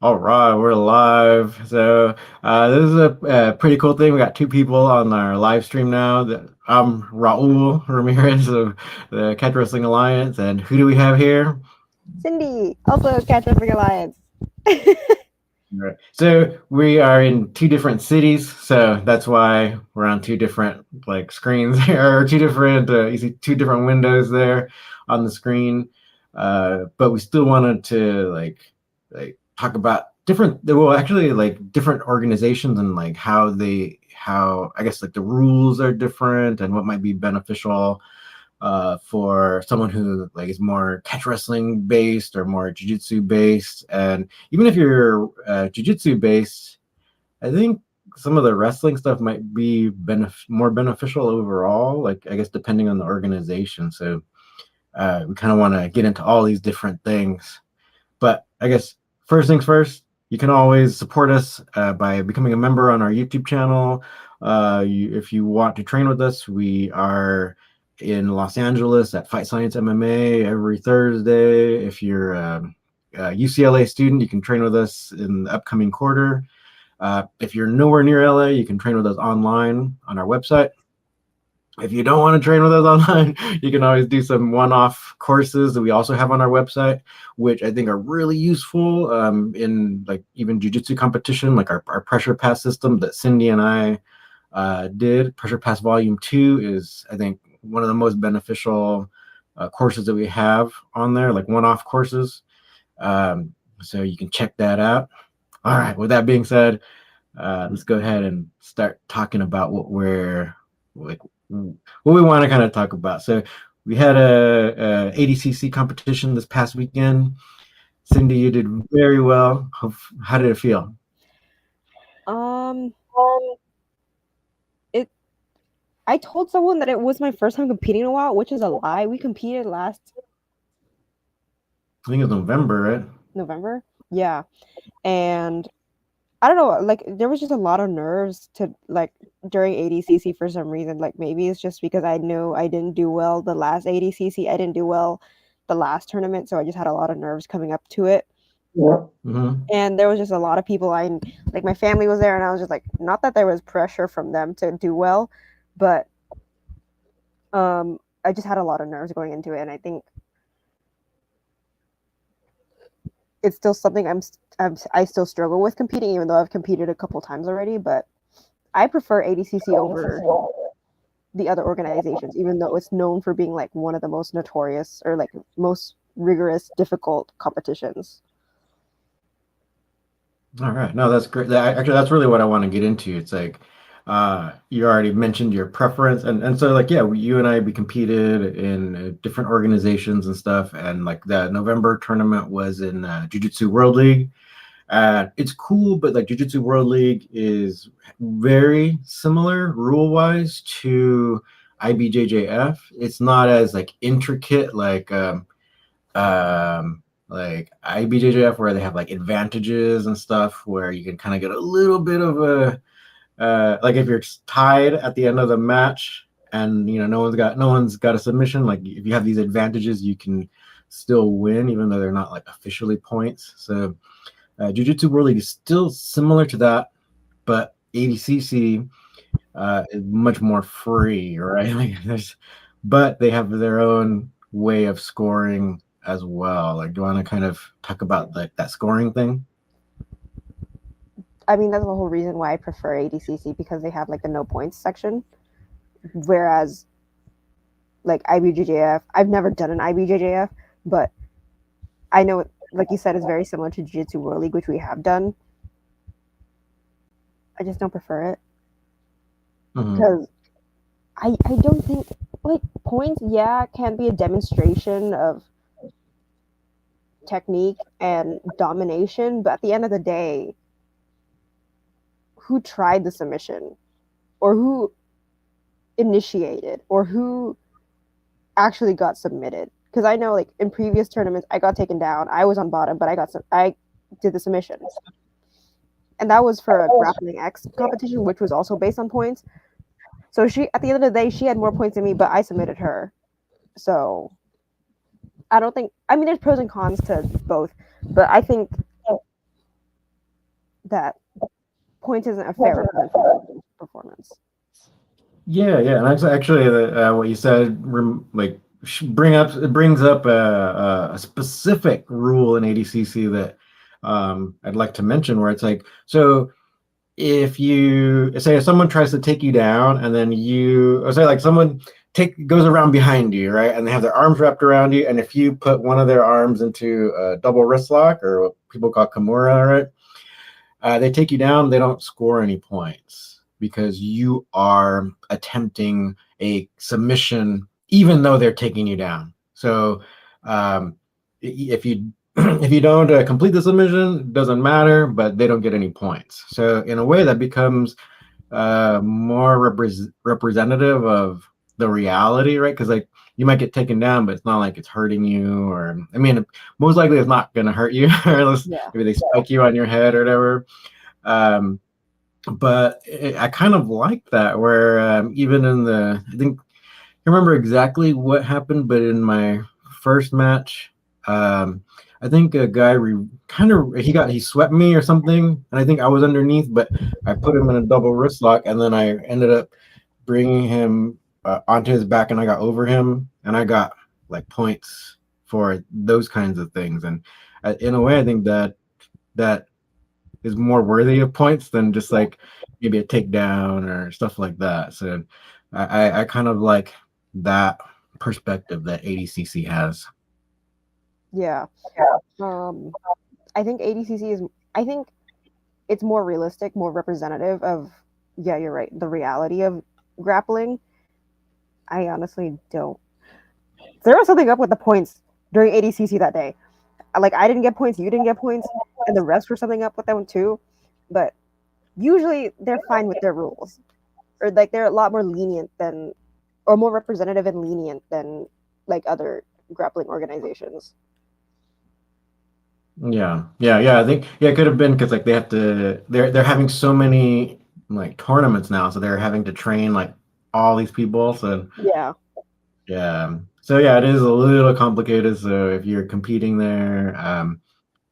All right, we're live. So this is a pretty cool thing. We got two people on our live stream now. I'm Raul Ramirez of the Catch Wrestling Alliance, and who do we have here? Cindy, also Catch Wrestling Alliance. Right. So we are in two different cities, so that's why we're on two different like screens or two different you see two different windows there on the screen. But we still wanted to like talk about different well actually like different organizations and like how I guess like the rules are different and what might be beneficial for someone who like is more catch wrestling based or more jiu-jitsu based. And even if you're jiu-jitsu based, I think some of the wrestling stuff might be more beneficial overall, like I guess depending on the organization. So we kind of want to get into all these different things. But I guess first things first, you can always support us by becoming a member on our YouTube channel. If you want to train with us, we are in Los Angeles at Fight Science MMA every Thursday. If you're a UCLA student, you can train with us in the upcoming quarter. If you're nowhere near LA, you can train with us online on our website. If you don't want to train with us online, you can always do some one-off courses that we also have on our website, which I think are really useful in like even jiu-jitsu competition, like our pressure pass system that Cindy and I did. Pressure pass volume 2 is, I think, one of the most beneficial courses that we have on there, like one-off courses. So you can check that out. All right, with that being said, let's go ahead and start talking about what we want to kind of talk about. So we had a ADCC competition this past weekend. Cindy, you did very well. How did it feel? Um, it. I told someone that it was my first time competing in a while, which is a lie. We competed last I think it was November, right? November. Yeah, and I don't know. Like there was just a lot of nerves to like during ADCC for some reason. Like maybe it's just because I knew I didn't do well the last ADCC. I didn't do well the last tournament, so I just had a lot of nerves coming up to it. Yeah. Mm-hmm. And there was just a lot of people like my family was there, and I was just like, not that there was pressure from them to do well, but I just had a lot of nerves going into it, and I think it's still something I still struggle with competing, even though I've competed a couple times already. But I prefer ADCC over the other organizations, even though it's known for being like one of the most notorious or like most rigorous, difficult competitions. All right. No, that's great. Actually, that's really what I want to get into. It's like you already mentioned your preference, and so like yeah, you and I we competed in different organizations and stuff, and like the November tournament was in Jiu-Jitsu World League. It's cool, but like Jiu-Jitsu World League is very similar rule-wise to IBJJF. It's not as like intricate like IBJJF where they have like advantages and stuff where you can kind of get a little bit of a like if you're tied at the end of the match and you know no one's got a submission, like if you have these advantages you can still win even though they're not like officially points. So Jiu-Jitsu World League is still similar to that, but ADCC is much more free, right? Like but they have their own way of scoring as well. Like, do you want to kind of talk about like that scoring thing? I mean, that's the whole reason why I prefer ADCC, because they have like the no points section, whereas like IBJJF, I've never done an IBJJF, but I know it, like you said, is very similar to Jiu-Jitsu World League, which we have done. I just don't prefer it because I don't think like points, yeah, can be a demonstration of technique and domination, but at the end of the day, who tried the submission or who initiated or who actually got submitted? Because I know like in previous tournaments I got taken down, I was on bottom, but I did the submission, and that was for a grappling X competition, which was also based on points. So she, at the end of the day, she had more points than me, but I submitted her. So I don't think. I mean, there's pros and cons to both, but I think that points isn't a fair performance. Yeah, and that's actually what you said. Like, it brings up a specific rule in ADCC that I'd like to mention, where it's like, so if you say if someone tries to take you down, and then or say like someone goes around behind you, right, and they have their arms wrapped around you, and if you put one of their arms into a double wrist lock, or what people call kimura, right, they take you down, they don't score any points because you are attempting a submission even though they're taking you down. So if you if you don't complete the submission, it doesn't matter, but they don't get any points. So in a way, that becomes more representative of the reality, right? Because like you might get taken down, but it's not like it's hurting you, or I mean, most likely it's not going to hurt you, unless maybe they spike you on your head or whatever. But I kind of like that, where even in I think I remember exactly what happened, but in my first match, I think a guy he swept me or something, and I think I was underneath, but I put him in a double wrist lock, and then I ended up bringing him onto his back, and I got over him, and I got like points for those kinds of things. And in a way, I think that is more worthy of points than just like maybe a takedown or stuff like that. So I kind of like that perspective that ADCC has. Yeah. I think ADCC is, I think it's more realistic, more representative of, yeah, you're right, the reality of grappling. I honestly don't. There was something up with the points during ADCC that day. Like, I didn't get points, you didn't get points, and the rest were something up with them too. But usually they're fine with their rules, or like they're a lot more lenient than, or more representative and lenient than like other grappling organizations. Yeah. I think it could have been because like they're having so many like tournaments now, so they're having to train like all these people. So yeah, so yeah, it is a little complicated. So if you're competing there,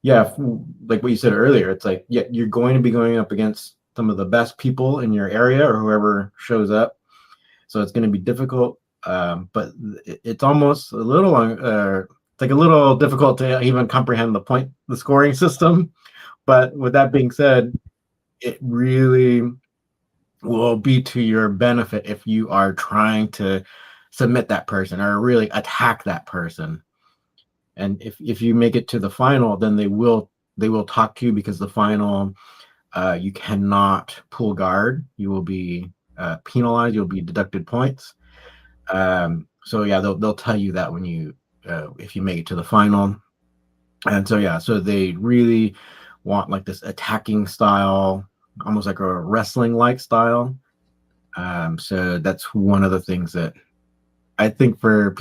like what you said earlier, it's like you're going to be going up against some of the best people in your area or whoever shows up. So it's going to be difficult, but it's almost a little it's like a little difficult to even comprehend the scoring system. But with that being said, it really will be to your benefit if you are trying to submit that person or really attack that person. And if you make it to the final, then they will talk to you, because the final, you cannot pull guard. You will be penalized. You'll be deducted points. So yeah, they'll tell you that when you if you make it to the final. And so yeah, so they really want like this attacking style, almost like a wrestling like style. So that's one of the things that I think for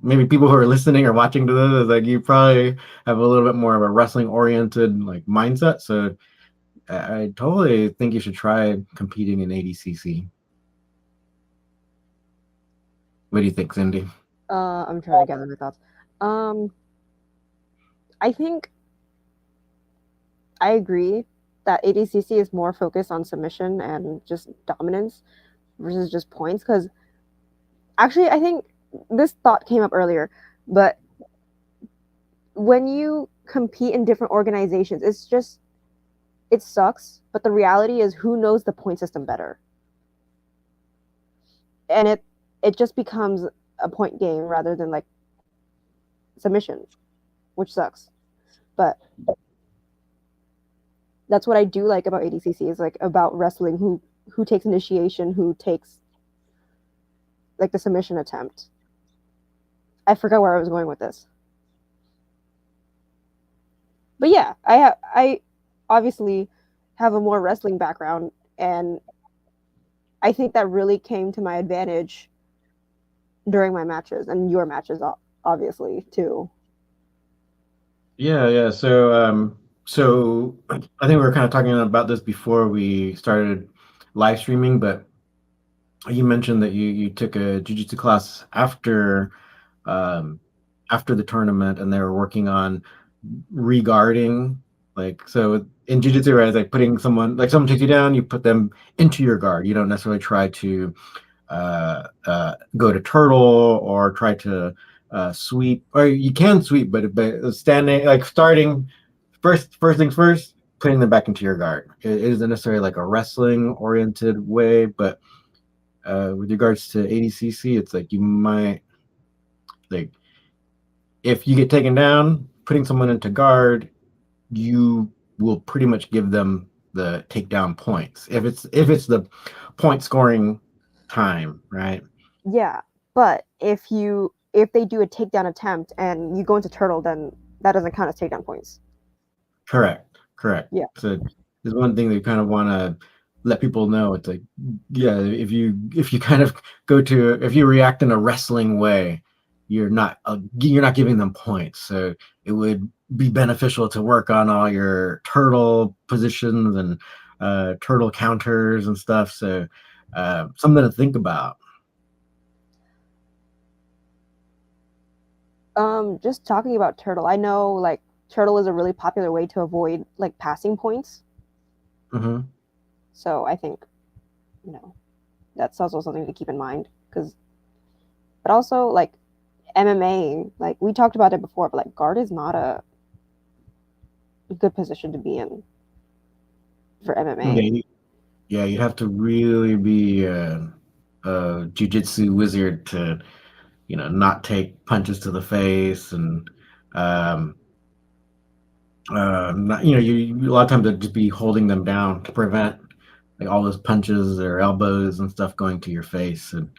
maybe people who are listening or watching to this, is like you probably have a little bit more of a wrestling oriented like mindset. So I totally think you should try competing in ADCC. What do you think, Cindy? I'm trying to gather my thoughts. I think I agree that ADCC is more focused on submission and just dominance versus just points. Because actually, I think this thought came up earlier, but when you compete in different organizations, it sucks. But the reality is, who knows the point system better? And it just becomes a point game rather than like submission, which sucks. But that's what I do like about ADCC, is like about wrestling, who takes initiation, who takes like the submission attempt. I forgot where I was going with this. But yeah, I obviously have a more wrestling background, and I think that really came to my advantage during my matches and your matches, obviously, too. Yeah. So I think we were kind of talking about this before we started live streaming, but you mentioned that you took a jiu-jitsu class after the tournament, and they were working on regarding, like, so in jiu-jitsu, right, it's like putting someone, like someone takes you down, you put them into your guard. You don't necessarily try to go to turtle or try to sweep, or you can sweep, but standing, like starting first things first, putting them back into your guard. It isn't necessarily like a wrestling oriented way, but with regards to ADCC, it's like you might, like, if you get taken down, putting someone into guard, you will pretty much give them the takedown points if it's the point scoring time, right? Yeah, but if they do a takedown attempt and you go into turtle, then that doesn't count as takedown points. Correct. Yeah. So there's one thing that you kind of want to let people know. It's like, yeah, if you kind of if you react in a wrestling way, you're not giving them points. So it would be beneficial to work on all your turtle positions and turtle counters and stuff. So something to think about. Just talking about turtle, I know like turtle is a really popular way to avoid like passing points. Mm-hmm. So I think, that's also something to keep in mind. But also like MMA, like we talked about it before, but like guard is not a good position to be in for MMA. Yeah, you have to really be a jujitsu wizard to, not take punches to the face, and um, not, a lot of times they'd just be holding them down to prevent like all those punches or elbows and stuff going to your face. And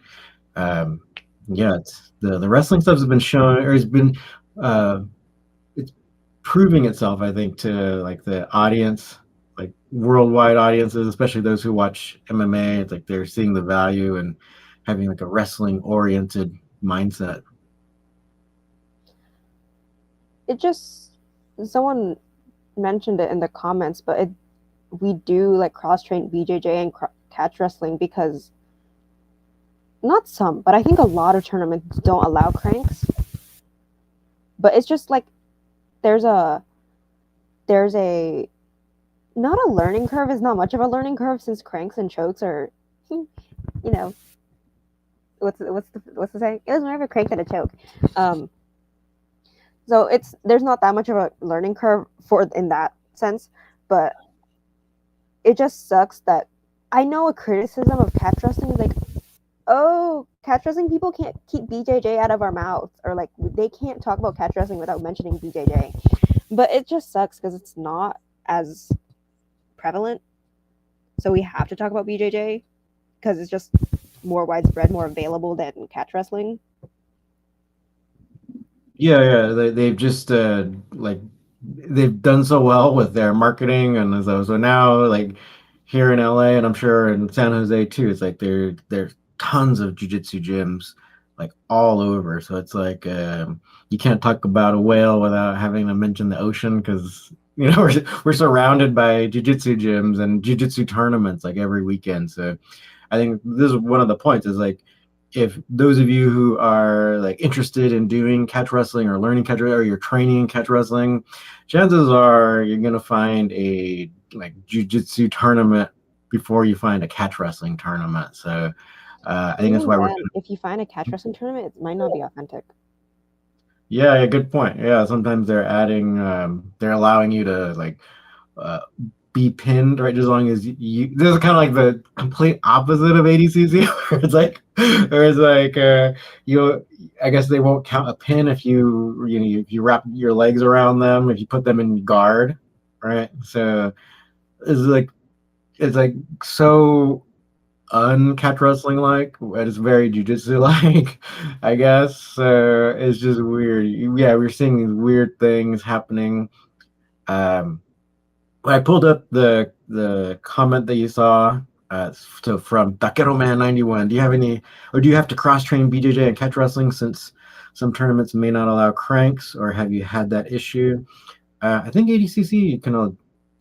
um, yeah, it's the wrestling stuff has been shown, or has been uh, it's proving itself, I think, to like the audience, like worldwide audiences, especially those who watch MMA. It's like they're seeing the value and having like a wrestling oriented mindset. It just someone mentioned it in the comments, but we do like cross train BJJ and catch wrestling because not some, but I think a lot of tournaments don't allow cranks. But it's just like there's a not a learning curve, is not much of a learning curve since cranks and chokes are, what's the saying? It was more of a crank than a choke. So there's not that much of a learning curve for in that sense, but it just sucks that I know a criticism of catch wrestling is like, oh, catch wrestling people can't keep BJJ out of our mouths, or like they can't talk about catch wrestling without mentioning BJJ. But it just sucks because it's not as prevalent. So we have to talk about BJJ because it's just more widespread, more available than catch wrestling. Yeah, they've just like they've done so well with their marketing, and so now like here in LA, and I'm sure in San Jose too, it's like there's tons of jujitsu gyms like all over. So it's like you can't talk about a whale without having to mention the ocean, because we're surrounded by jujitsu gyms and jujitsu tournaments like every weekend. So I think this is one of the points, is like, if those of you who are like interested in doing catch wrestling or learning catch wrestling, or you're training catch wrestling, chances are you're going to find a like jiu-jitsu tournament before you find a catch wrestling tournament. So I think that's why if you find a catch wrestling tournament, it might not be authentic. Yeah, good point. Yeah, sometimes they're adding, they're allowing you to like be pinned, right? As long as you, this is kind of like the complete opposite of ADCC, where it's like, I guess they won't count a pin if if you wrap your legs around them, if you put them in guard, right? So it's like so uncatch wrestling like, it's very jujitsu like, I guess. So it's just weird. Yeah, we're seeing these weird things happening. I pulled up the comment that you saw. So from Taquero Man 91, do you have to cross train BJJ and catch wrestling since some tournaments may not allow cranks, or have you had that issue? I think ADCC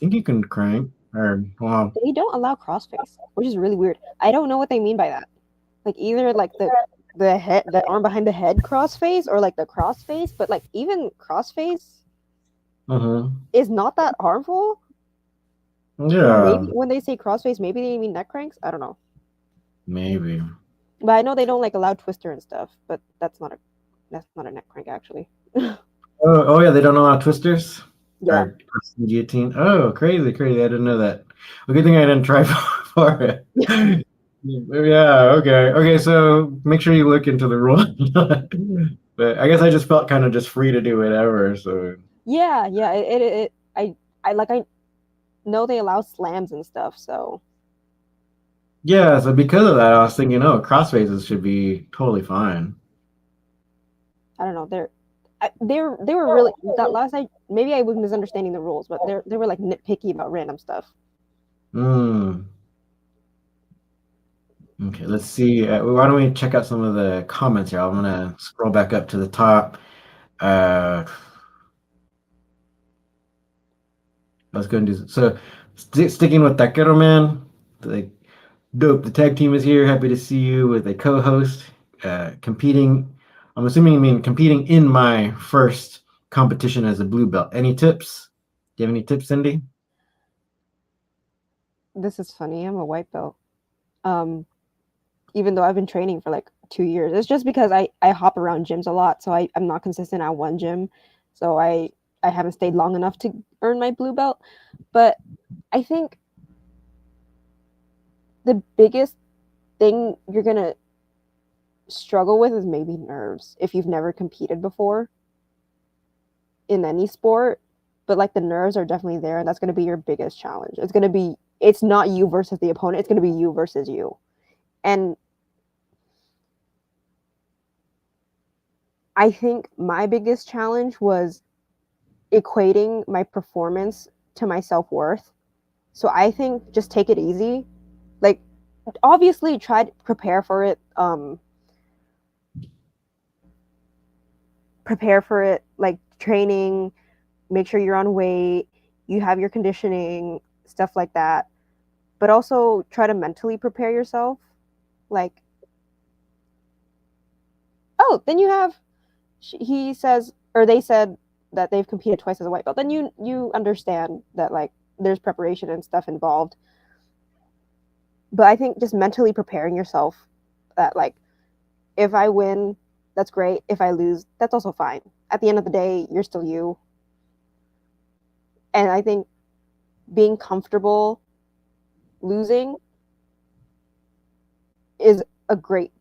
you can crank, or well, they don't allow crossface, which is really weird. I don't know what they mean by that. Like either like the head, the arm behind the head crossface, or like the crossface, but like even crossface is not that harmful. So maybe Yeah, when they say crossface, maybe they mean neck cranks. I don't know, maybe. but I know they don't like allow twister and stuff. But that's not a neck crank actually. Oh yeah, they don't allow twisters Yeah. or guillotine. Oh, crazy, crazy! I didn't know that. Well, good thing I didn't try for it. Yeah, okay, okay. So make sure you look into the rule. But I guess I just felt kind of just free to do whatever. So Yeah, yeah. I know they allow slams and stuff, so yeah, so because of that, I was thinking, oh, cross faces should be totally fine. I don't know. They were really that last night. Maybe I was misunderstanding the rules, but they were like nitpicky about random stuff. Hmm. Okay, let's see. Why don't we check out some of the comments here? I'm gonna scroll back up to the top. Uh, let's go and do so. Sticking with Taquero Man, like dope. The tag team is here. Happy to see you with a co-host. Competing. I'm assuming you mean competing in my first competition as a blue belt. Any tips? Do you have any tips, Cindy? This is funny. I'm a white belt. Um, even though I've been training for like 2 years, it's just because I hop around gyms a lot, so I'm not consistent at one gym, so I haven't stayed long enough to earn my blue belt. But I think the biggest thing you're gonna struggle with is maybe nerves if you've never competed before in any sport. But like the nerves are definitely there, and that's going to be your biggest challenge. It's not you versus the opponent, it's going to be you versus you. And I think my biggest challenge was equating my performance to my self-worth. So I think just take it easy. Like obviously try to prepare for it, like training, make sure you're on weight, you have your conditioning, stuff like that. But also try to mentally prepare yourself. Like, oh, then you have, he says, or they said that they've competed twice as a white belt. Then you understand that like there's preparation and stuff involved. But I think just mentally preparing yourself that like if I win, that's great. If I lose, that's also fine. At the end of the day, you're still you. And I think being comfortable losing is a great,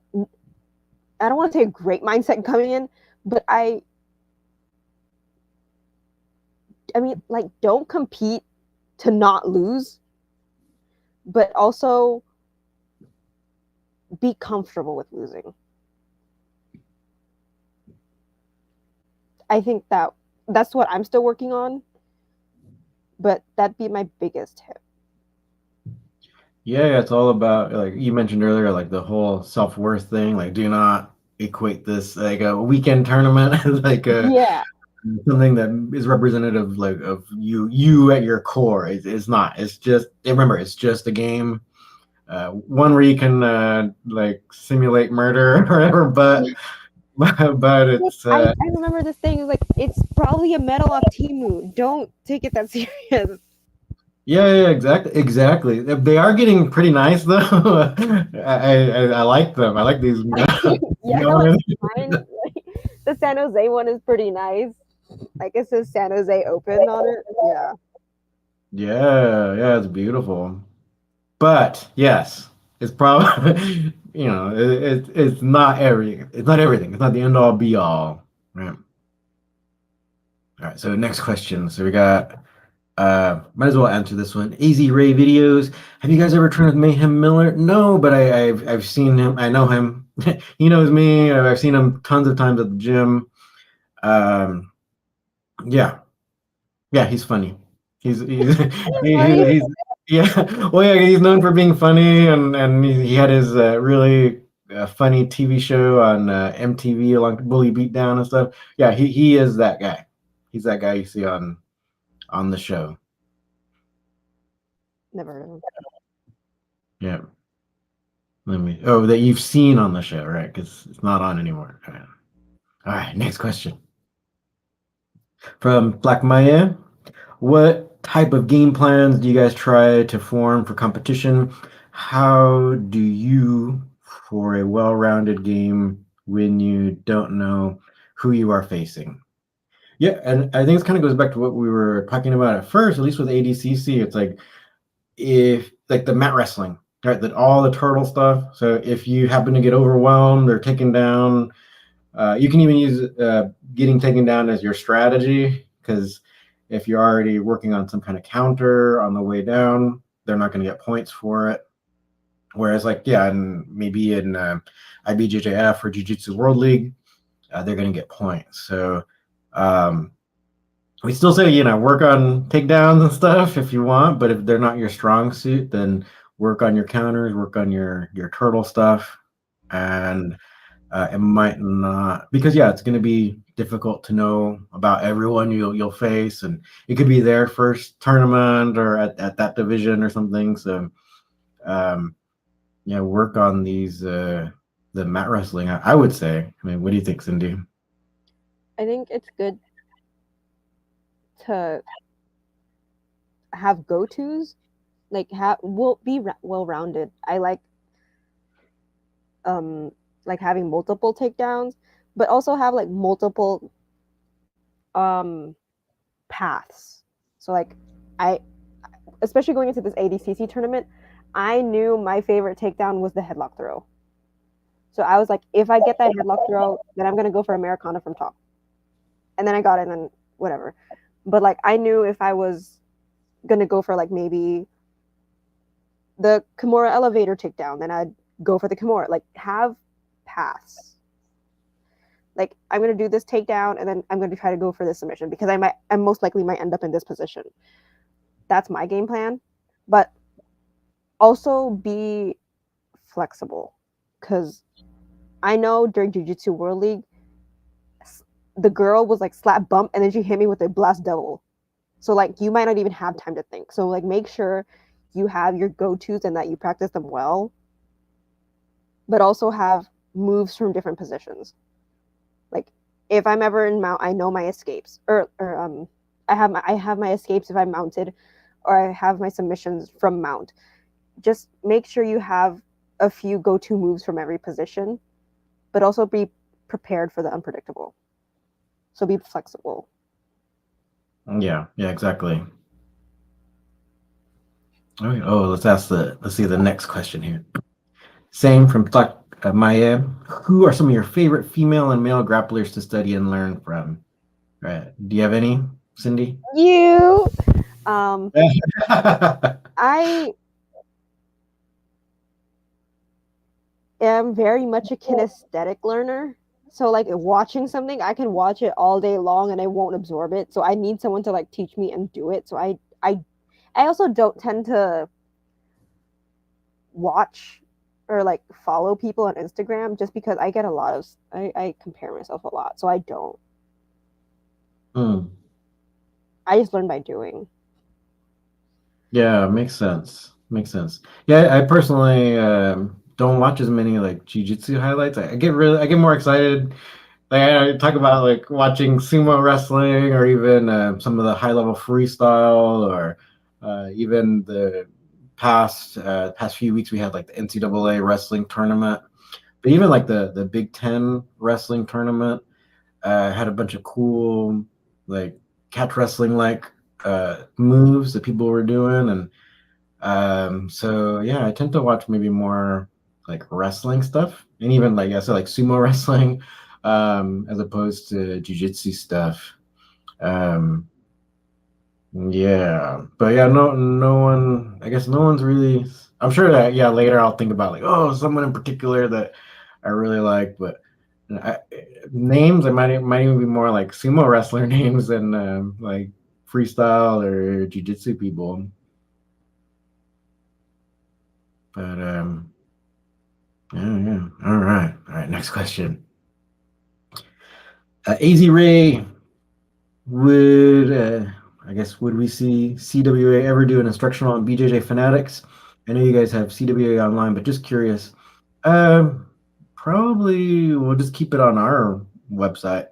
I don't want to say a great mindset coming in, but I mean like don't compete to not lose, but also be comfortable with losing. I think that's what I'm still working on, but that'd be my biggest tip. Yeah, it's all about like you mentioned earlier, like the whole self-worth thing. Like, do not equate this like a weekend tournament as like a Yeah. something that is representative like of you at your core. It's not. It's just remember, it's just a game. One where you can like simulate murder or whatever, but it's I remember this thing like it's probably a medal off Timu. Don't take it that serious. yeah, exactly. They are getting pretty nice though. I like them. I like these. Yeah, I like mine. Like, the San Jose one is pretty nice. Like it says San Jose Open on it. Yeah. Yeah, it's beautiful. But yes, it's probably it's not it's not everything. It's not the end all be all. Right. All right. So next question. So we got might as well answer this one. Easy Ray videos. Have you guys ever trained with Mayhem Miller? No, but I've seen him. I know him. He knows me. I've seen him tons of times at the gym. Um, yeah, yeah, he's funny. He's yeah. Well, yeah, he's known for being funny, and he had his really funny TV show on MTV along Bully Beatdown and stuff. Yeah, he is that guy. He's that guy you see on the show. Never heard of him. Yeah. That you've seen on the show, right? Because it's not on anymore. All right, next question from Black Maya. What what type of game plans do you guys try to form for competition? How do you, for a well-rounded game, when you don't know who you are facing? Yeah, and I think this kind of goes back to what we were talking about at first, at least with ADCC. It's like if like the mat wrestling, right? That all the turtle stuff. So if you happen to get overwhelmed or taken down, you can even use getting taken down as your strategy, because if you're already working on some kind of counter on the way down, they're not going to get points for it. Whereas, like, yeah, and maybe in IBJJF or Jiu Jitsu World League, they're going to get points. So um, we still say, work on takedowns and stuff if you want, but if they're not your strong suit, then work on your counters, work on your turtle stuff, and it might not, because yeah, it's going to be difficult to know about everyone you'll face, and it could be their first tournament or at that division or something. So um, yeah, work on these the mat wrestling. I would say. I mean, what do you think, Cindy? I think it's good to have go-tos, like will be well-rounded. I like having multiple takedowns, but also have like multiple um paths. So like I especially going into this ADCC tournament, I knew my favorite takedown was the headlock throw. So I was like, if I get that headlock throw, then I'm gonna go for Americana from top. And then I got it, and then whatever. But like I knew if I was gonna go for like maybe the Kimura elevator takedown, then I'd go for the Kimura. Like have paths. Like I'm gonna do this takedown, and then I'm gonna try to go for this submission because I most likely might end up in this position. That's my game plan. But also be flexible, because I know during Jiu-Jitsu World League, the girl was like slap bump, and then she hit me with a blast double. So like you might not even have time to think. So like make sure you have your go-tos and that you practice them well, but also have moves from different positions. Like if I'm ever in mount, I know my escapes, or I have my escapes if I'm mounted, or I have my submissions from mount. Just make sure you have a few go-to moves from every position, but also be prepared for the unpredictable. So be flexible. Yeah, exactly. Okay. Oh, let's see the next question here. Same from Maya. Who are some of your favorite female and male grapplers to study and learn from? Right. Do you have any, Cindy? You I am very much a kinesthetic learner. So like watching something, I can watch it all day long and I won't absorb it. So I need someone to like teach me and do it. So I also don't tend to watch or like follow people on Instagram just because I get a lot of I compare myself a lot. So I don't. Hmm. I just learn by doing. Yeah, makes sense. Makes sense. Yeah, I personally don't watch as many like jujitsu highlights. I get more excited. Like I talk about like watching sumo wrestling or even some of the high level freestyle, or even the past few weeks we had like the NCAA wrestling tournament, but even like the Big Ten wrestling tournament had a bunch of cool like catch wrestling like moves that people were doing. And so yeah, I tend to watch maybe more like wrestling stuff, and even like I said, like sumo wrestling, as opposed to jujitsu stuff. Um, yeah, but yeah, no one. I guess no one's really. I'm sure that yeah, later I'll think about like, oh, someone in particular that I really like, but I, names I might even be more like sumo wrestler names than like freestyle or jujitsu people. But yeah. All right. Next question. Az Ray, would I guess would we see CWA ever do an instructional on BJJ fanatics? I know you guys have CWA online, but just curious. Um, Probably we'll just keep it on our website.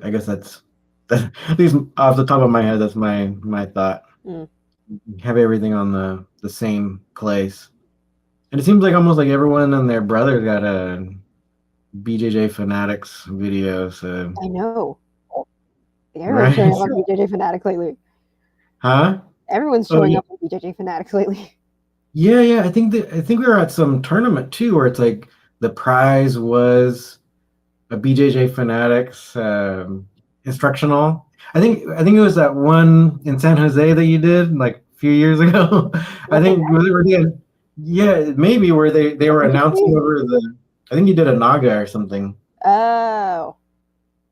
I guess that's At least off the top of my head, that's my thought. Mm. Have everything on the same place, and it seems like almost like everyone and their brother got a BJJ Fanatics video. So I know. Everyone's right, showing up on BJJ Fanatics lately. huh? Everyone's Oh showing yeah, up on BJJ Fanatics lately. yeah. I think we were at some tournament too, where it's like the prize was a BJJ Fanatics instructional. I think it was that one in San Jose that you did like a few years ago. I Was it think was it where yeah, maybe where they that were announcing BJJ? over the. I think you did a Naga or something. Oh.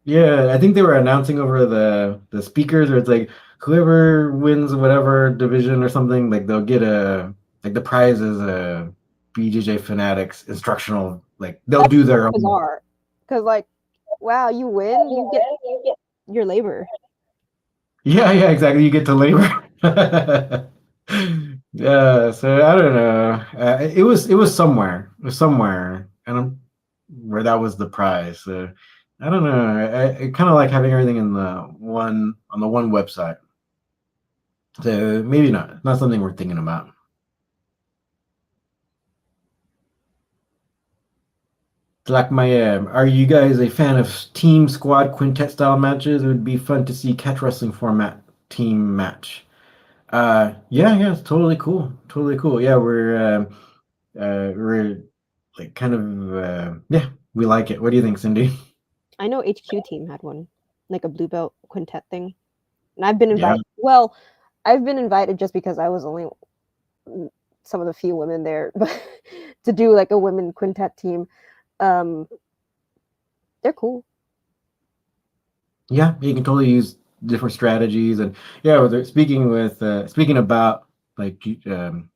Yeah, I think they were announcing over the speakers, or it's like whoever wins whatever division or something, like they'll get a like the prize is a BJJ Fanatics instructional. Like they'll That's do so their own. bizarre. Because, like, wow, you win, you get your labor. Yeah, exactly. You get to labor. Yeah, so I don't know. It was somewhere. It was somewhere, and where that was the prize. So I don't know. I kind of like having everything in the one website. So maybe not something we're thinking about. Like are you guys a fan of team, squad, quintet style matches? It would be fun to see catch wrestling format team match. Yeah, it's totally cool. Totally cool. Yeah, we're like kind of yeah, we like it. What do you think, Cindy? I know HQ team had one, like a blue belt quintet thing. And I've been Yeah, invited. Well, I've been invited just because I was only some of the few women there, but to do like a women quintet team. Um, they're cool. yeah, you can totally use different strategies, and yeah, speaking about like 10th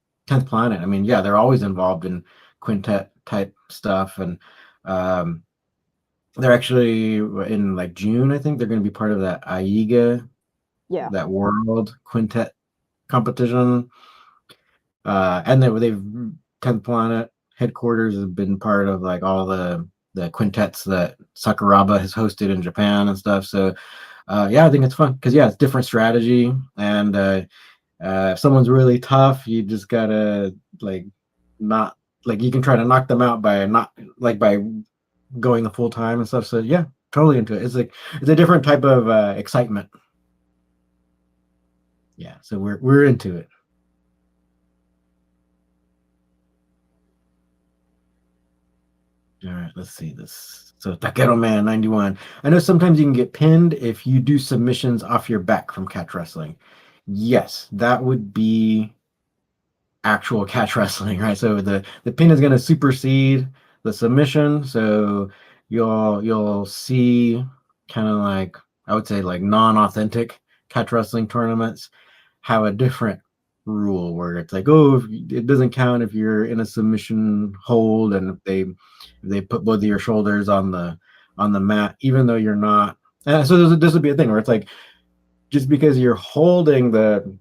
Planet. I mean, yeah, they're always involved in quintet type stuff, and um, they're actually in like June. I think they're going to be part of that AIGA, Yeah. that World Quintet competition. And they've 10th Planet headquarters has been part of like all the quintets that Sakuraba has hosted in Japan and stuff. So yeah, I think it's fun because yeah, it's different strategy, and if someone's really tough, you just gotta like not like you can try to knock them out by not like by going the full time and stuff. So yeah, totally into it. It's like it's a different type of excitement. Yeah, so we're into it. All right, let's see this. So Takeru Man 91. I know sometimes you can get pinned if you do submissions off your back from catch wrestling. Yes, that would be actual catch wrestling, right? So the pin is going to supersede the submission. So you'll see kind of like I would say like non-authentic catch wrestling tournaments have a different rule where it's like, oh, it doesn't count if you're in a submission hold, and if they put both of your shoulders on the mat, even though you're not. And so this would be a thing where it's like just because you're holding the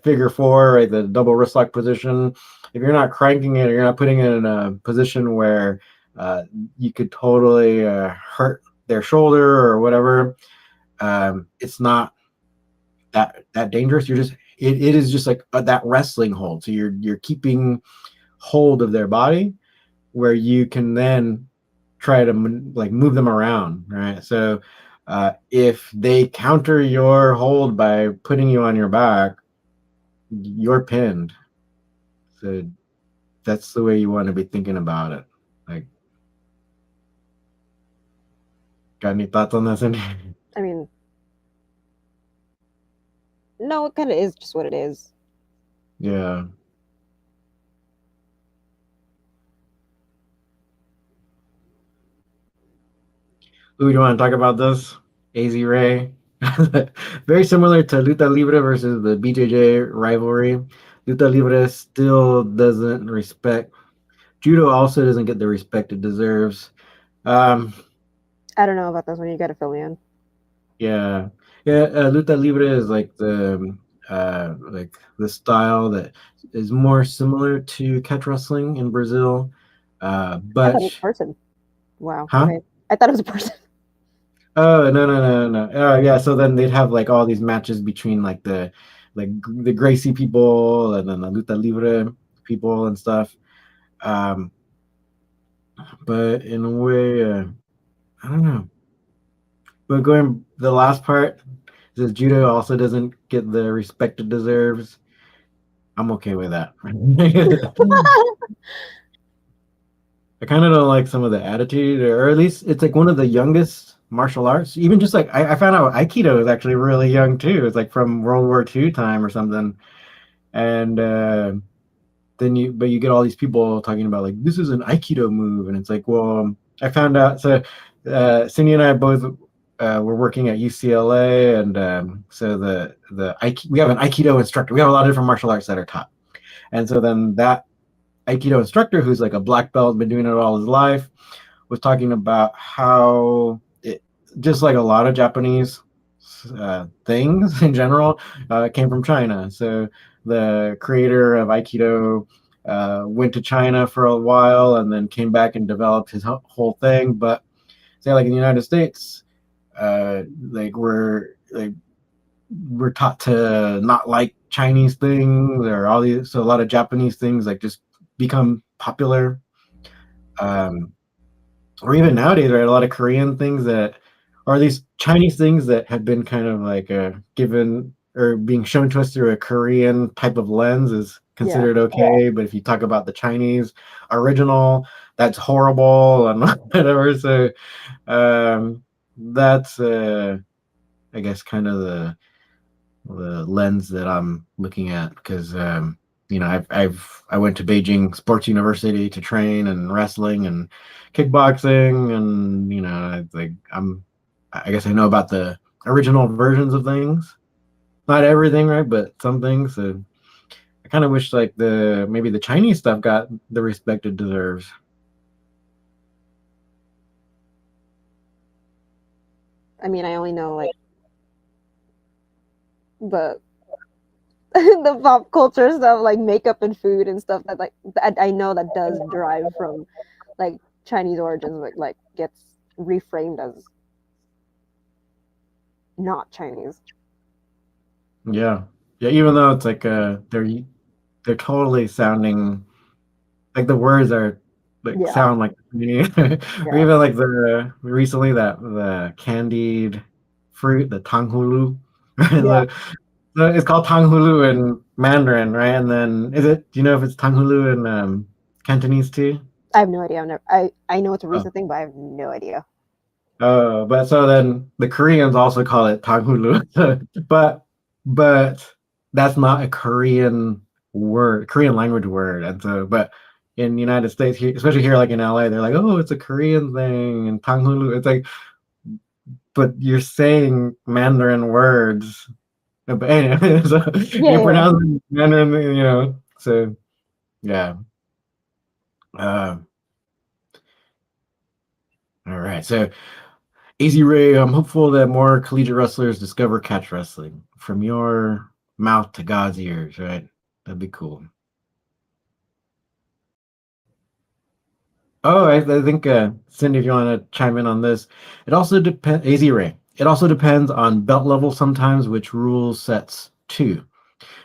figure four, right, the double wrist lock position, if you're not cranking it or you're not putting it in a position where you could totally hurt their shoulder or whatever, it's not that dangerous. You're just it is just like that wrestling hold. So you're keeping hold of their body where you can then try to like move them around, right? So if they counter your hold by putting you on your back, you're pinned. So that's the way you want to be thinking about it. Like, got any thoughts on this? I mean, no, it kind of is just what it is. Yeah. Ooh, you want to talk about this? AZ Ray. Very similar to Luta Libre versus the BJJ rivalry. Luta Libre still doesn't respect. Judo also doesn't get the respect it deserves. Um, I don't know about this one. You got to fill me in. yeah. Luta Libre is like the style that is more similar to catch wrestling in Brazil. I But thought it was a person. Wow. huh? Okay. I thought it was a person. Oh, no, no, no, no. Oh, yeah. So then they'd have like all these matches between the Gracie people and then the Luta Libre people and stuff. Um, but in a way, I don't know. But going the last part says judo also doesn't get the respect it deserves. I'm okay with that. I kind of don't like some of the attitude, or at least it's like one of the youngest martial arts. Even just like I found out Aikido is actually really young too. It's like from World War II time or something. And then you get all these people talking about like this is an Aikido move, and it's like, well, I found out. So Cindy and I both were working at UCLA, and so we have an Aikido instructor. We have a lot of different martial arts that are taught, and so then that Aikido instructor, who's like a black belt, been doing it all his life, was talking about how it, just like a lot of Japanese things in general, came from China. So the creator of Aikido went to China for a while and then came back and developed his whole thing. But say like in the United States, like we're taught to not like Chinese things or all these, so a lot of Japanese things like just become popular. Um, or even nowadays, right? A lot of Korean things that, or these Chinese things that have been kind of like given or being shown to us through a Korean type of lens is Yeah. considered okay. But if you talk about the Chinese original, that's horrible and whatever. So that's, I guess, kind of the lens that I'm looking at because I went to Beijing Sports University to train and wrestling and kickboxing and I guess I know about the original versions of things. Not everything, right? But some things. So I kind of wish like the maybe the Chinese stuff got the respect it deserves. I mean, I only know like the the pop culture stuff, like makeup and food and stuff that like that I know that does drive from like Chinese origins, like gets reframed as not Chinese. Yeah, yeah. Even though it's like they're totally sounding like the words are like Yeah, sound like or yeah, even like the recently that the candied fruit, the tanghulu. yeah. It's called tanghulu in Mandarin, right? And then do you know if it's tanghulu in Cantonese too? I have no idea. I know it's a Oh. recent thing, but I have no idea. Oh, but so then the Koreans also call it tanghulu. but that's not a Korean word, Korean language word. And so but in the United States, especially here like in LA, they're like, oh, it's a Korean thing and tanghulu. It's like, but you're saying Mandarin words. But anyway, so Yeah, you're yeah. pronouncing Mandarin, So yeah. Uh, all right. So Easy Ray, I'm hopeful that more collegiate wrestlers discover catch wrestling from your mouth to God's ears, right? That'd be cool. Oh, I think Cindy, if you want to chime in on this, it also depends. Easy Ray. It also depends on belt level sometimes, which rules sets too.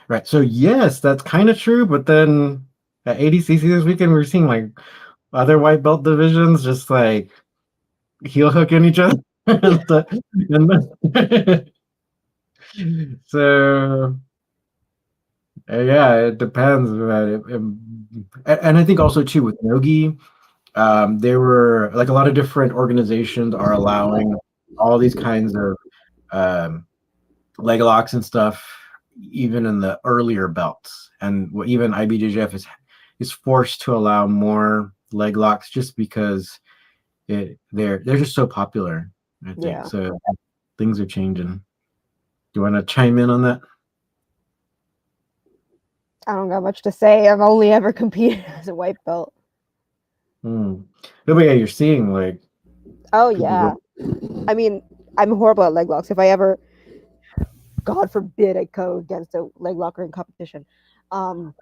Right. So yes, that's kind of true. But then at ADCC this weekend, we're seeing like other white belt divisions just like heel hooking each other. and stuff. So yeah, it depends. Right? And I think also too with Nogi, there were like a lot of different organizations are allowing all these kinds of um, leg locks and stuff, even in the earlier belts. And even IBJJF is forced to allow more leg locks just because they're just so popular. I think Yeah. so. Things are changing. Do you want to chime in on that? I don't got much to say. I've only ever competed as a white belt. Hmm. No, but yeah, you're seeing like Oh people go. yeah. I mean, I'm horrible at leg locks. If I ever, God forbid, I go against a leg locker in competition, um,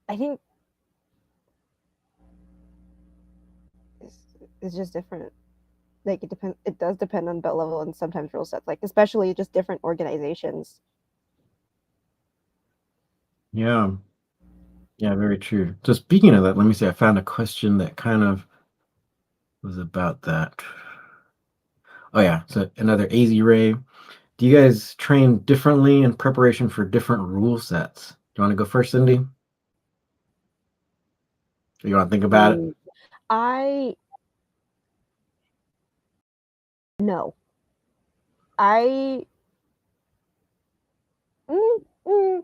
I think it's just different. Like it depends. It does depend on belt level and sometimes rule sets. Like especially just different organizations. Yeah. Yeah, very true. So speaking of that, let me see. I found a question that kind of was about that. Oh yeah. So another AZ Ray. Do you guys train differently in preparation for different rule sets? Do you want to go first, Cindy? Or you want to think about it? Mm, I no. I mm,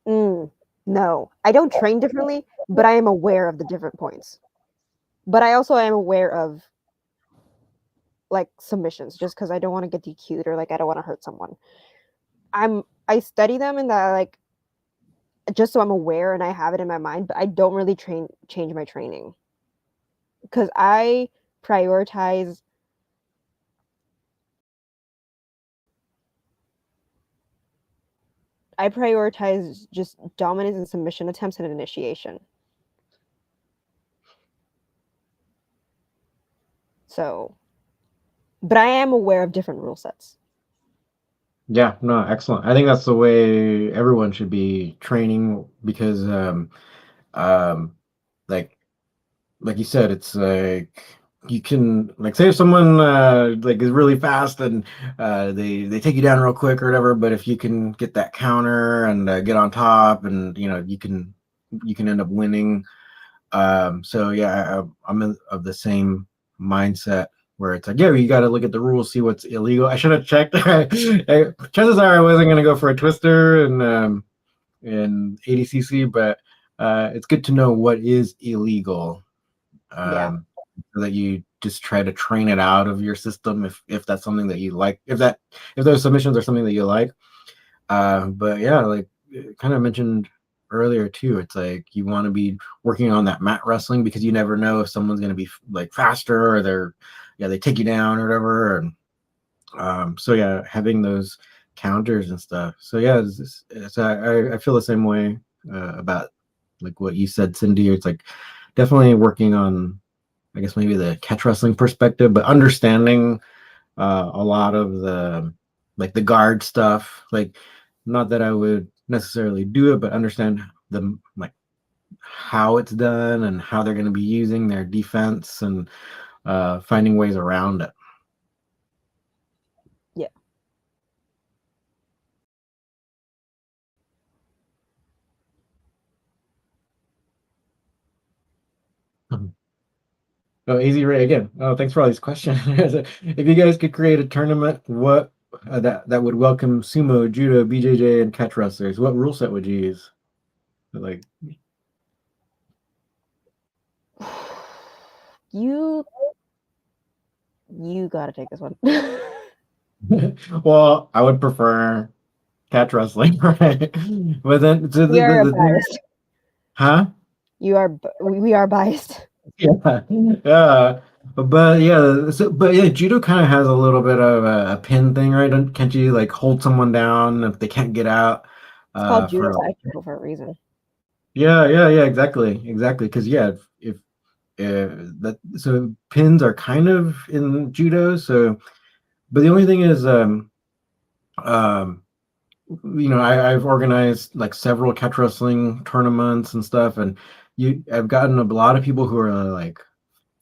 mm, no. I don't train differently, but I am aware of the different points. But I also am aware of like submissions just because I don't want to get DQ'd or like I don't want to hurt someone. I study them and that like just so I'm aware and I have it in my mind, but I don't really change my training because prioritize I prioritize just dominance and submission attempts and initiation. So, but I am aware of different rule sets. Yeah, no, excellent. I think that's the way everyone should be training because um like like you said, it's like you can like say if someone like is really fast and they take you down real quick or whatever, but if you can get that counter and get on top and you can end up winning. So yeah, I'm of the same mindset where it's like, yeah, you got to look at the rules, see what's illegal. I should have checked. Chances are I wasn't going to go for a twister in ADCC, but it's good to know what is illegal, Yeah. so that you just try to train it out of your system if that's something that you like. If those submissions are something that you like. But yeah, like kind of mentioned earlier too, it's like you want to be working on that mat wrestling because you never know if someone's going to be like faster or they take you down or whatever. And so yeah, having those counters and stuff. So yeah, I feel the same way about like what you said, Cindy. It's like definitely working on, I guess maybe the catch wrestling perspective, but understanding a lot of the guard stuff. Like, not that I would necessarily do it, but understand the like how it's done and how they're going to be using their defense and finding ways around it. Yeah. Mhm. Oh, Easy Ray again. Oh, thanks for all these questions. If you guys could create a tournament, what that would welcome sumo, judo, BJJ, and catch wrestlers, what rule set would you use? Like, You got to take this one. well, I would prefer catch wrestling, right? But then, so We are the thing, biased. huh? We are biased. Yeah, yeah, but yeah, but yeah, judo kind of has a little bit of a pin thing, right? Can't you like hold someone down if they can't get out? It's called judo For taekwondo for a reason. yeah, exactly. Because yeah, if that so pins are kind of in judo, so but the only thing is um I've organized like several catch wrestling tournaments and stuff, and I've gotten a lot of people who are like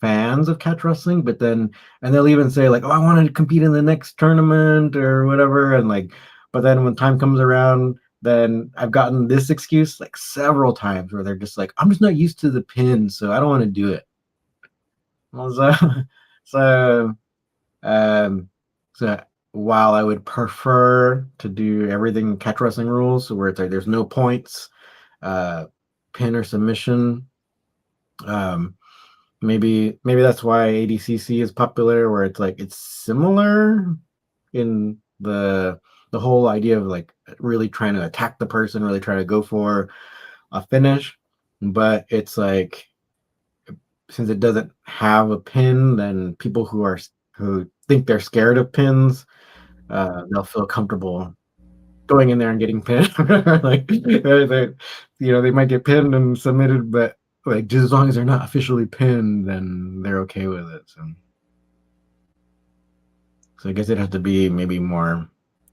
fans of catch wrestling, but then and they'll even say like, "Oh, I want to compete in the next tournament or whatever," and like, but then when time comes around, then I've gotten this excuse like several times where they're just like, "I'm just not used to the pin, so I don't want to do it." So, so um, so while I would prefer to do everything catch wrestling rules, where it's like there's no points, uh, pin or submission, um, maybe that's why ADCC is popular, where it's like it's similar in the whole idea of like really trying to attack the person, really trying to go for a finish, but it's like since it doesn't have a pin, then people who think they're scared of pins, they'll feel comfortable going in there and getting pinned. Like they might get pinned and submitted, but like just as long as they're not officially pinned, then they're okay with it. So I guess it'd have to be maybe more.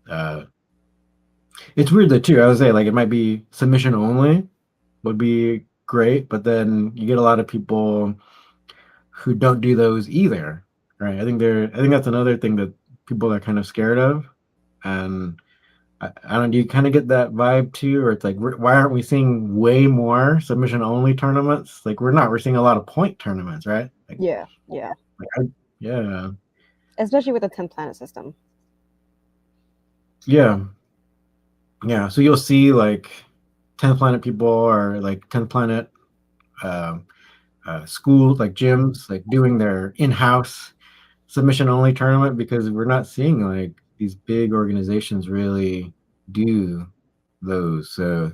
Uh, it's weird that too. I would say like it might be submission only would be great, but then you get a lot of people who don't do those either, right? I think that's another thing that people are kind of scared of, and I don't. Do you kind of get that vibe too, or it's like why aren't we seeing way more submission only tournaments? Like we're not. We're seeing a lot of point tournaments, right? Yeah. Like yeah, Especially with the 10 planet system. yeah, yeah. So you'll see like 10 planet people or like 10 planet um, schools, like gyms, like doing their in-house submission only tournament because we're not seeing like these big organizations really do those. So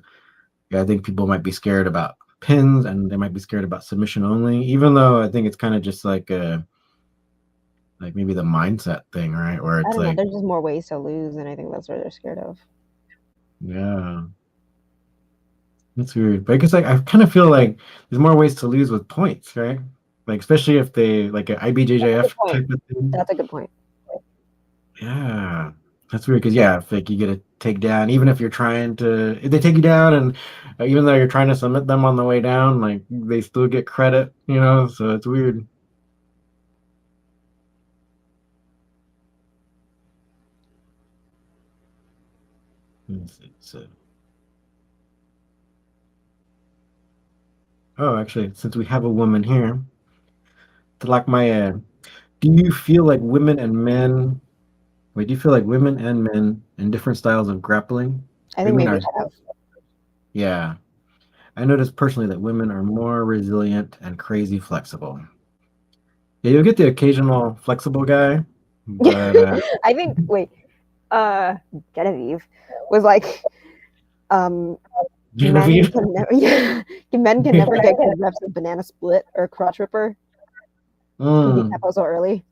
yeah, I think people might be scared about pins and they might be scared about submission only, even though I think it's kind of just like maybe the mindset thing, right? Where I it's don't know. like, There's just more ways to lose, and I think that's what they're scared of. yeah, that's weird. But I guess like I kind of feel like there's more ways to lose with points, right? Like especially if they like an Good IBJJF point. type of thing. That's a good point. Yeah, that's weird because yeah, if like you get a takedown, even if you're trying to, if they take you down, and even though you're trying to submit them on the way down, like they still get credit, you know. So it's weird. Let's see, so, oh, actually, since we have a woman here, to like my, do you feel like women and men? Wait, do you feel like women and men in different styles of grappling? I think Women maybe are, I have. yeah. I noticed personally that women are more resilient and crazy flexible. Yeah, you'll get the occasional flexible guy, but I think. Wait. Uh, Genevieve was like, um, men Genevieve. can never. Yeah, men can never get good reps of banana split or crotch ripper. Can be Mm, tempo so early.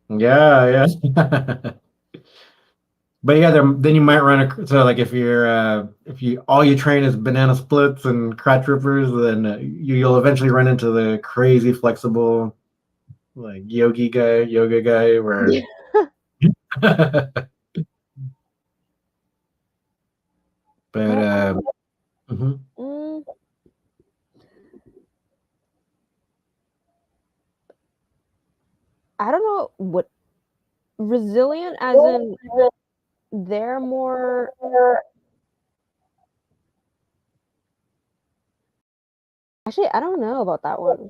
yeah, yeah. But yeah, then you might run so like if you all you train is banana splits and crotch rippers, then you'll eventually run into the crazy flexible like yoga guy where but mhm. Mm, I don't know what resilient as in they're more. Actually, I don't know about that one.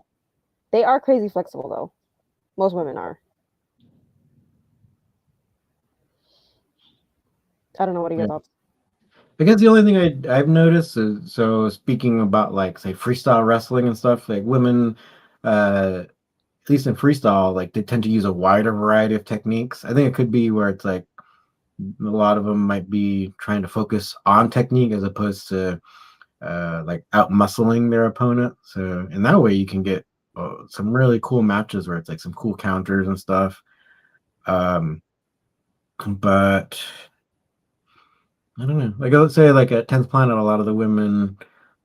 They are crazy flexible though. Most women are. I don't know. What are your Yeah. thoughts? I guess the only thing I've noticed is so speaking about like say freestyle wrestling and stuff, like women at least in freestyle, like they tend to use a wider variety of techniques. I think it could be where it's like a lot of them might be trying to focus on technique as opposed to like out muscling their opponent. So in that way, you can get some really cool matches where it's like some cool counters and stuff. Um, but I don't know. Like let's say like at 10th Planet, a lot of the women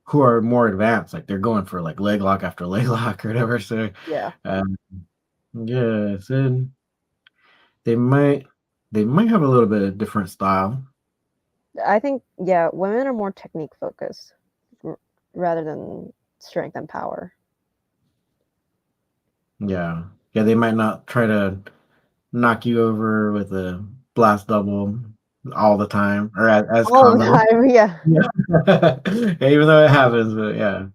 who are more advanced, like they're going for like leg lock after leg lock or whatever. So Yeah. um, yeah, so they might they might have a little bit of different style. I think women are more technique focused rather than strength and power. Yeah. Yeah, they might not try to knock you over with a blast double all the time or as All the commonly. time, yeah. Yeah. Yeah, even though it happens, but yeah.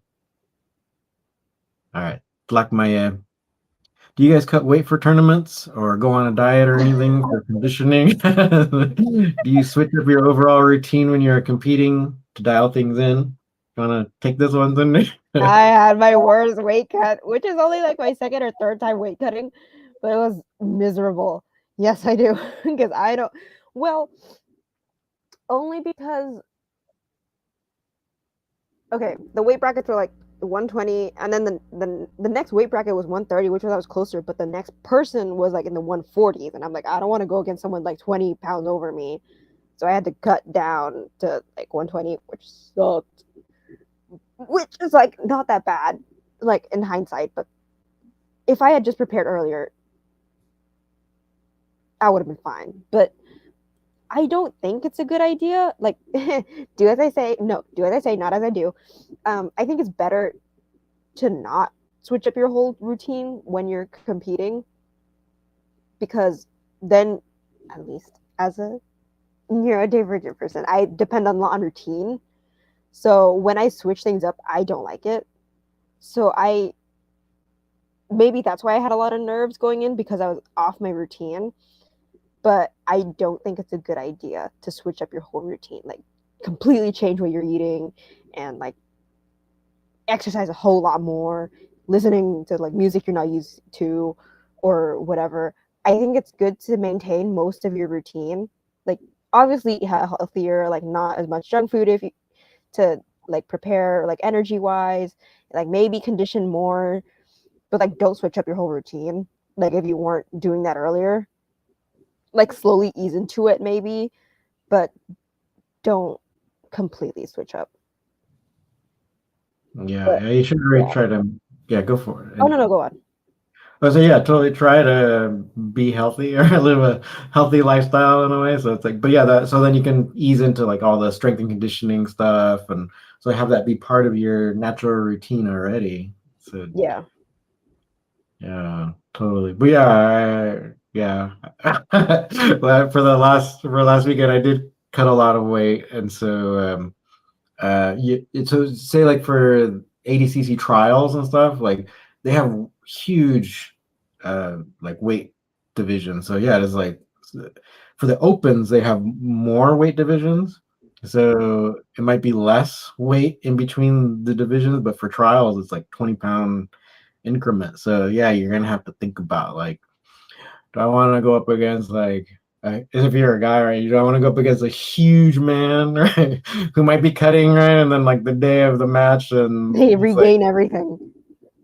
All right. Like my do you guys cut weight for tournaments or go on a diet or anything for conditioning? Do you switch up your overall routine when you're competing to dial things in? Want to take this one, Cindy? I had my worst weight cut, which is only like my second or third time weight cutting, but it was miserable. Yes, I do. Because I don't, well, only because, okay, the weight brackets were like 120, and then the next weight bracket was 130, which was I was closer, but the next person was like in the 140s, and I'm like, I don't want to go against someone like 20 pounds over me. So I had to cut down to like 120, which sucked. which is like not that bad, like in hindsight. But if I had just prepared earlier, I would have been fine. But I don't think it's a good idea. Like, do as I say, no, do as I say, not as I do. I think it's better to not switch up your whole routine when you're competing, because then, at least as a neurodivergent person, I depend a lot on routine. So when I switch things up, I don't like it. So I maybe that's why I had a lot of nerves going in, because I was off my routine. But I don't think it's a good idea to switch up your whole routine, like completely change what you're eating and like exercise a whole lot more, listening to like music you're not used to or whatever. I think it's good to maintain most of your routine. Like obviously healthier, like not as much junk food if you to like prepare like energy wise, like maybe condition more, but like don't switch up your whole routine. Like if you weren't doing that earlier, like slowly ease into it maybe, but don't completely switch up. Yeah, But yeah, you should really yeah. try to, yeah, go for it. Oh no, no, go on. I say, yeah, totally try to be healthy or live a healthy lifestyle in a way. So it's like, but yeah, that so then you can ease into like all the strength and conditioning stuff, and so have that be part of your natural routine already. So Yeah. yeah, totally. But yeah, yeah. Well, for last weekend, I did cut a lot of weight, and so so say like for ADCC trials and stuff, like they have huge like weight divisions. So yeah, it's like for the opens they have more weight divisions. So it might be less weight in between the divisions, but for trials it's like 20-pound increment. So yeah, you're gonna have to think about like, do I want to go up against like, if you're a guy, right? You don't want to go up against a huge man, right? Who might be cutting, right? And then like the day of the match, and They it's like, regain everything.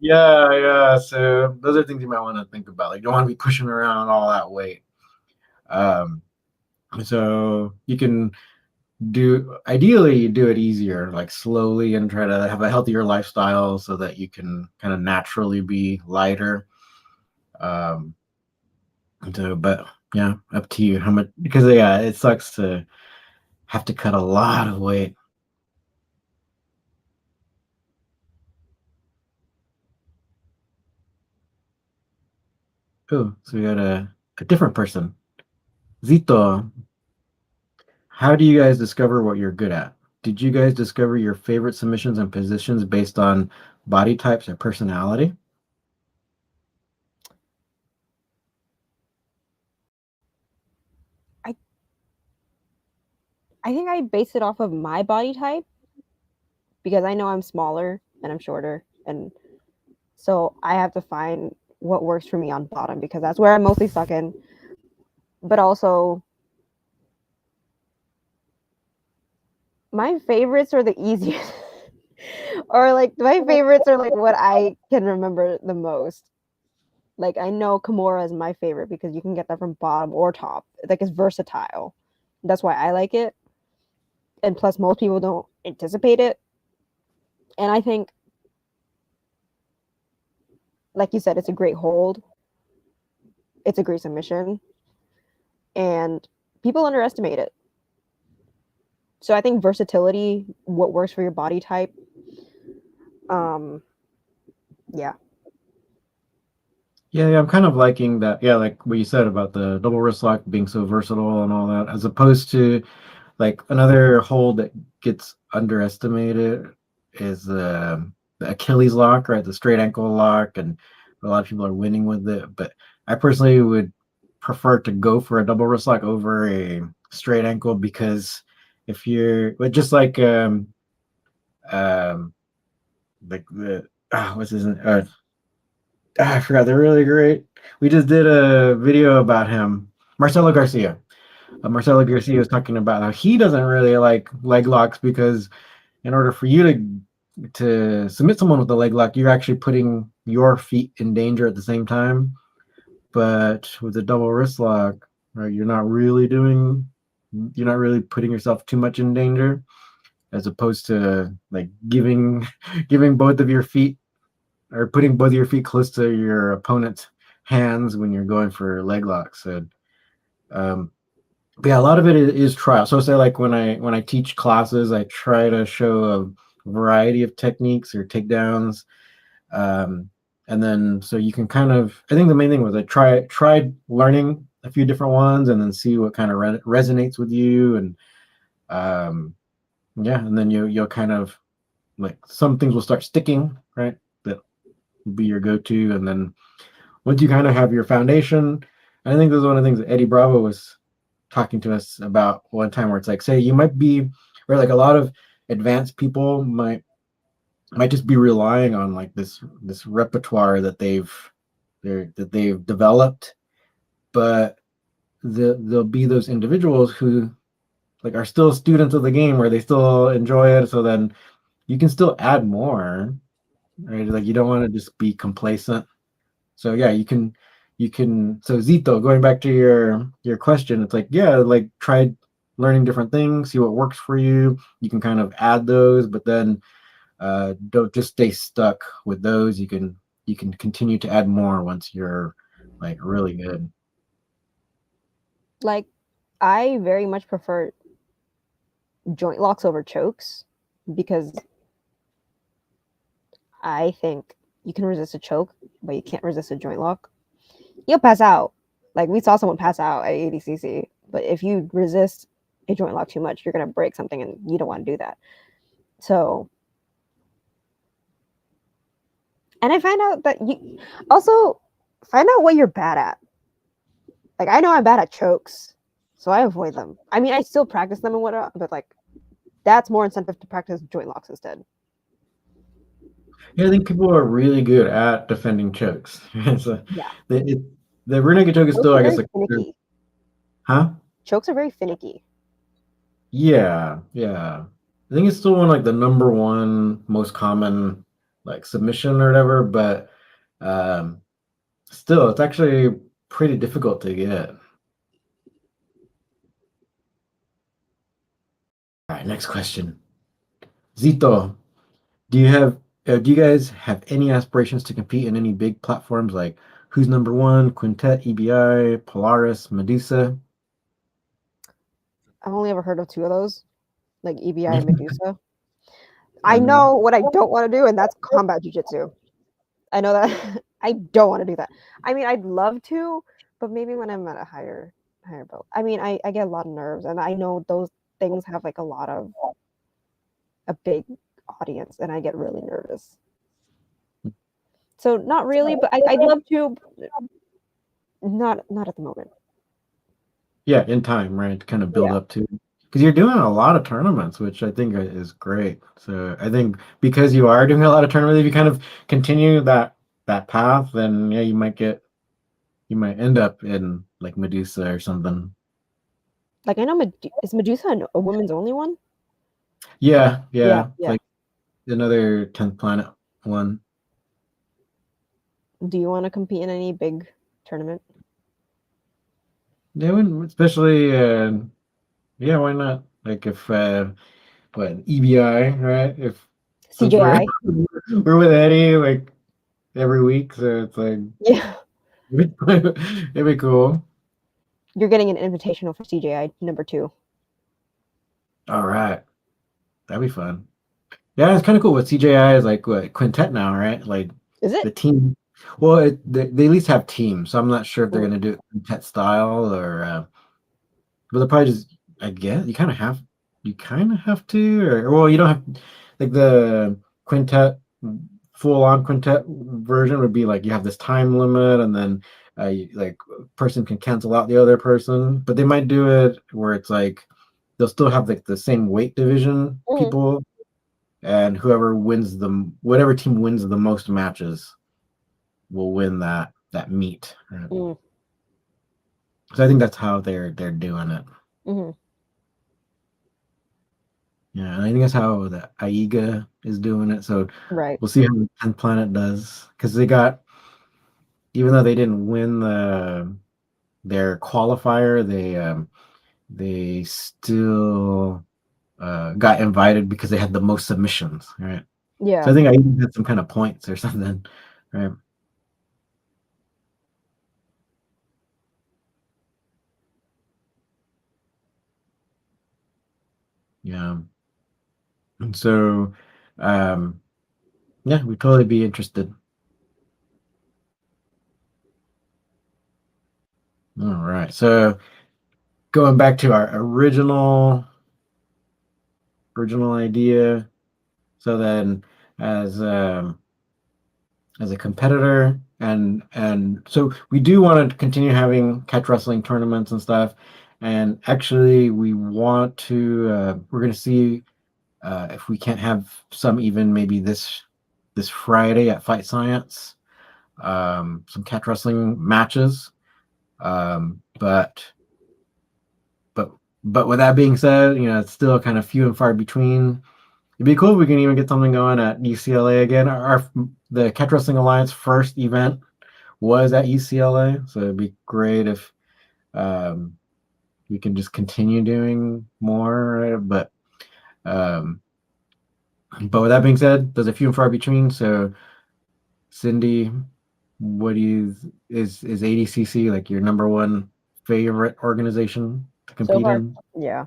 yeah, yeah. So those are things you might want to think about. Like, you don't want to be pushing around all that weight. Um, so you can ideally you do it easier, like slowly, and try to have a healthier lifestyle so that you can kind of naturally be lighter. Um, so, but yeah, up to you how much, because yeah, it sucks to have to cut a lot of weight. Oh, so we got a different person. Zito, how do you guys discover what you're good at? Did you guys discover your favorite submissions and positions based on body types or personality? I I think I base it off of my body type, because I know I'm smaller and I'm shorter, and so I have to find what works for me on bottom, because that's where I'm mostly stuck in. But also my favorites are the easiest. Or like my favorites are like what I can remember the most. Like I know Kimura is my favorite because you can get that from bottom or top. Like it's versatile. That's why I like it. And plus most people don't anticipate it. And I think, like you said, it's a great hold. It's a great submission. And people underestimate it. So I think versatility, what works for your body type. Um yeah. Yeah, yeah, I'm kind of liking that. Yeah, like what you said about the double wrist lock being so versatile and all that, as opposed to like another hold that gets underestimated is the Achilles lock, right? The straight ankle lock, and a lot of people are winning with it. But I personally would prefer to go for a double wrist lock over a straight ankle, because if you're but just um like the what's his name? I forgot. They're really great. We just did a video about him, Marcelo Garcia. Marcelo Garcia was talking about how he doesn't really like leg locks, because in order for you to submit someone with a leg lock, you're actually putting your feet in danger at the same time. But with a double wrist lock, right, you're not really putting yourself too much in danger. as opposed to like giving giving both of your feet or putting both of your feet close to your opponent's hands when you're going for leg locks. So, um, but yeah, a lot of it is trial. So say like when I teach classes, I try to show a variety of techniques or takedowns, um, and then so you can kind of. I think the main thing was I tried learning a few different ones and then see what kind of resonates with you, and um, yeah, and then you'll kind of like some things will start sticking, right? That will be your go-to, and then once you kind of have your foundation, I think this is one of the things that Eddie Bravo was talking to us about one time, where it's like, say you might be, or like a lot of advanced people might just be relying on like this repertoire that they've developed, but there'll be those individuals who like are still students of the game where they still enjoy it. So then you can still add more, right? Like you don't want to just be complacent. So yeah, you can so Zito, going back to your question, it's like, yeah, like try learning different things, see what works for you. You can kind of add those, but then don't just stay stuck with those. You can continue to add more once you're like really good. Like, I very much prefer joint locks over chokes because I think you can resist a choke, but you can't resist a joint lock. You'll pass out. Like, we saw someone pass out at ADCC, but if you resist a joint lock too much, you're gonna break something, and you don't want to do that. So, and I find out that you also find out what you're bad at. Like, I know I'm bad at chokes, so I avoid them. I mean, I still practice them and whatnot, but like that's more incentive to practice joint locks instead. Yeah, I think people are really good at defending chokes. So Yeah, it, the rear naked choke is chokes still, are I guess, very like, finicky. huh? Chokes are very finicky. Yeah, yeah. I think it's still one like the number one most common like submission or whatever, but um still it's actually pretty difficult to get. All right, next question. Zito, do you guys have any aspirations to compete in any big platforms like Who's Number One, Quintet, EBI, Polaris, Medusa? I've only ever heard of two of those, like EBI and Medusa. I And then know what I don't want to do, and that's combat jujitsu. I know that I don't want to do that. I mean, I'd love to, but maybe when I'm at a higher belt. I mean, I get a lot of nerves, and I know those things have like a big audience, and I get really nervous. So not really, but I'd love to. Not at the moment. yeah, in time, right? To kind of build Yeah. up to, because you're doing a lot of tournaments, which I think is great. So I think because you are doing a lot of tournaments, if you kind of continue that path, then yeah, you might end up in like Medusa or something. Like I know is Medusa a women's only one? Yeah, Yeah, yeah, it's yeah. like another 10th planet one. Do you want to compete in any big tournament? Yeah, especially yeah, why not? Like if what EBI, right? If since we're CJI? we're with Eddie like every week, so it's like Yeah. it'd be cool. You're getting an invitational for CJI number 2. All right, that'd be fun. Yeah, it's kind of cool. What CJI is like what quintet now, right? Like Is it? the team. Well, they at least have teams, so I'm not sure if they're Mm. gonna do it quintet style or, but they'll probably just. I guess you kind of have to, or well, you don't have like the quintet full on quintet version would be like you have this time limit, and then like person can cancel out the other person, but they might do it where it's like they'll still have like the same weight division Mm. people, and whatever team wins the most matches will win that meet. Right? Mm. So I think that's how they're doing it. Mm-hmm. Yeah, and I think that's how the AIGA is doing it. So Right. we'll see how the 10th planet does, because they got, even though they didn't win their qualifier, they still got invited because they had the most submissions, right? So Yeah. I think I even had some kind of points or something, right? Yeah. And so, um, yeah, we'd totally be interested. All right. So going back to our original idea. So then, as as a competitor, and so we do want to continue having catch wrestling tournaments and stuff. And actually, we want to. We're going to see if we can't have some even maybe this Friday at Fight Science. Some catch wrestling matches. But but but with that being said, it's still kind of few and far between. It'd be cool if we can even get something going at UCLA again. The Catch Wrestling Alliance first event was at UCLA, so it'd be great if um, we can just continue doing more. Right? Um, but with that being said, there's a few and far between. So, Cindy, what do you is ADCC like your number one favorite organization to So compete far, in? yeah.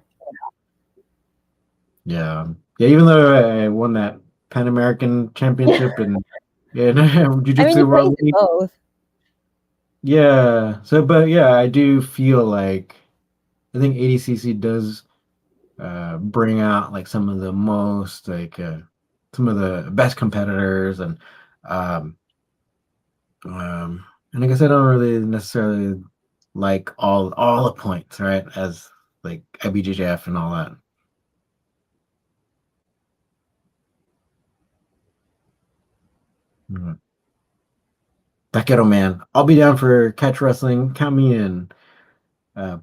Yeah, yeah. Even though I won that Pan American Championship and I mean, Jiu-Jitsu you World placed in League. both. Yeah. So, but yeah, I do feel like I think ADCC does bring out like some of the most some of the best competitors um, and I guess I don't really necessarily like all the points, right? As like IBJJF and all that. Mm. Takedo man, I'll be down for catch wrestling. Count me in. Uh,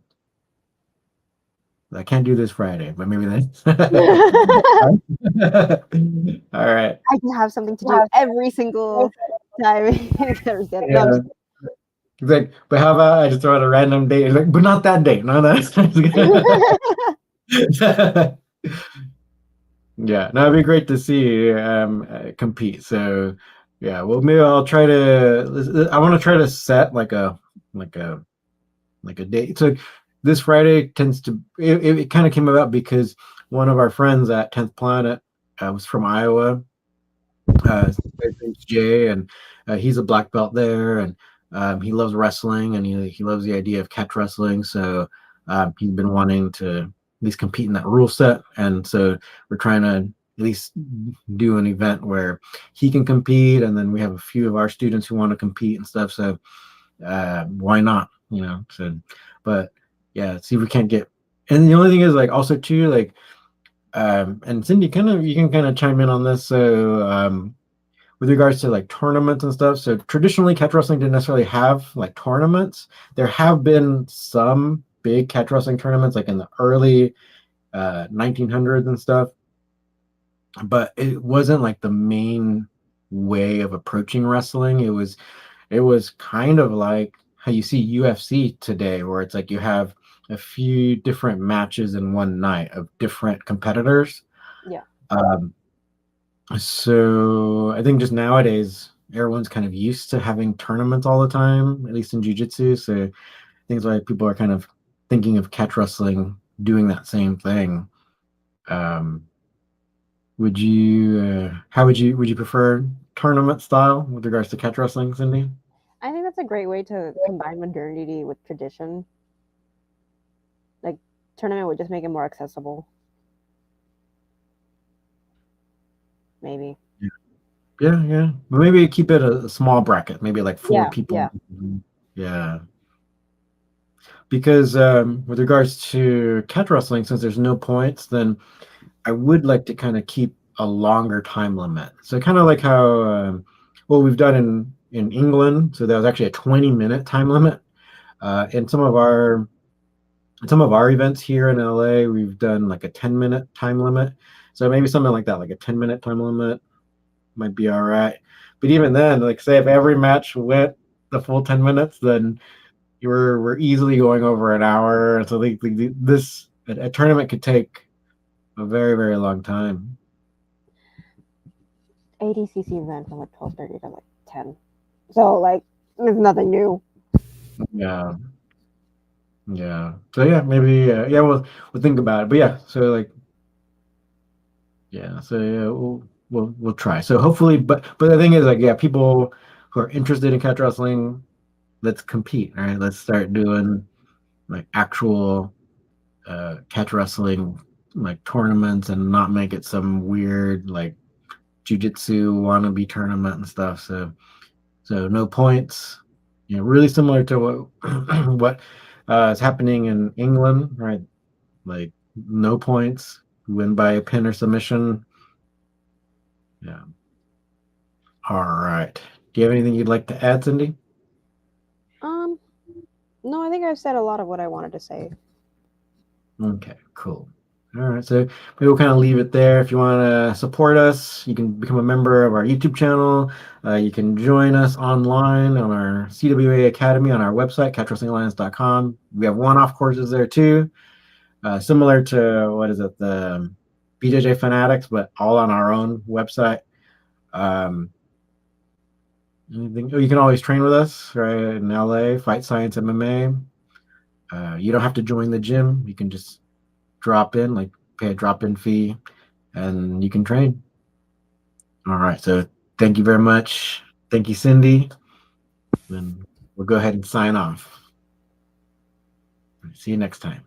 I can't do this Friday, but maybe then. I All right. can have something to do every single time. Thursday. No, I'm Yeah. He's like, but how about I just throw out a random date? He's like, but not that date. No, that's yeah. No, it'd be great to see you compete. So yeah, well, maybe I'll try to. I want to try to set like a like a date. So this Friday tends to. It kind of came about because one of our friends at 10th Planet was from Iowa. His name's Jay, and he's a black belt there, and he loves wrestling, and he loves the idea of catch wrestling. So he's been wanting to at least compete in that rule set, and so we're trying to at least do an event where he can compete, and then we have a few of our students who want to compete and stuff. So why not? So, but yeah, see if we can't get. And the only thing is like also too like and Cindy, you can kind of chime in on this. So with regards to like tournaments and stuff. So traditionally, catch wrestling didn't necessarily have like tournaments. There have been some big catch wrestling tournaments, like in the early 1900s and stuff, but it wasn't like the main way of approaching wrestling. It was kind of like how you see UFC today, where it's like you have a few different matches in one night of different competitors. yeah. Um, So I think just nowadays everyone's kind of used to having tournaments all the time, at least in jiu-jitsu. So I think it's why people are kind of thinking of catch wrestling doing that same thing. Um, how would you prefer tournament style with regards to catch wrestling, Cindy? I think that's a great way to combine modernity with tradition. Like, tournament would just make it more accessible. Maybe. Yeah, yeah. But maybe keep it a small bracket, maybe like four Yeah, people. yeah. Yeah. Because with regards to catch wrestling, since there's no points, then I would like to kind of keep a longer time limit. So kind of like how what we've done in England. So that was actually a 20-minute time limit. In some of our events here in LA, we've done like a 10-minute time limit. So maybe something like that, like a 10-minute time limit might be all right. But even then, like say if every match went the full 10 minutes, then we're easily going over an hour. So this a tournament could take a very, very long time. ADCC ran from like 12:30 to like 10. So like there's nothing new. Yeah. Yeah. So yeah, maybe yeah, we'll think about it. But yeah, so like yeah, so yeah, we'll try. So hopefully, but the thing is like yeah, people who are interested in catch wrestling, let's compete, all right? Let's start doing like actual catch wrestling like tournaments and not make it some weird like jujitsu wannabe tournament and stuff. So no points. You know, really similar to what what is happening in England, right? Like no points, win by a pin or submission. Yeah. All right. Do you have anything you'd like to add, Cindy? Um, no, I think I've said a lot of what I wanted to say. Okay, cool. All right, so maybe we'll kind of leave it there. If you want to support us, you can become a member of our YouTube channel. You can join us online on our CWA Academy on our website, catchwrestlingalliance.com. We have one-off courses there too, similar to what is it, the BJJ Fanatics, but all on our own website. Um, you can always train with us, right, in LA, Fight Science MMA. You don't have to join the gym. You can just drop in, like pay a drop-in fee, and you can train. All right. So thank you very much. Thank you, Cindy. And we'll go ahead and sign off. See you next time.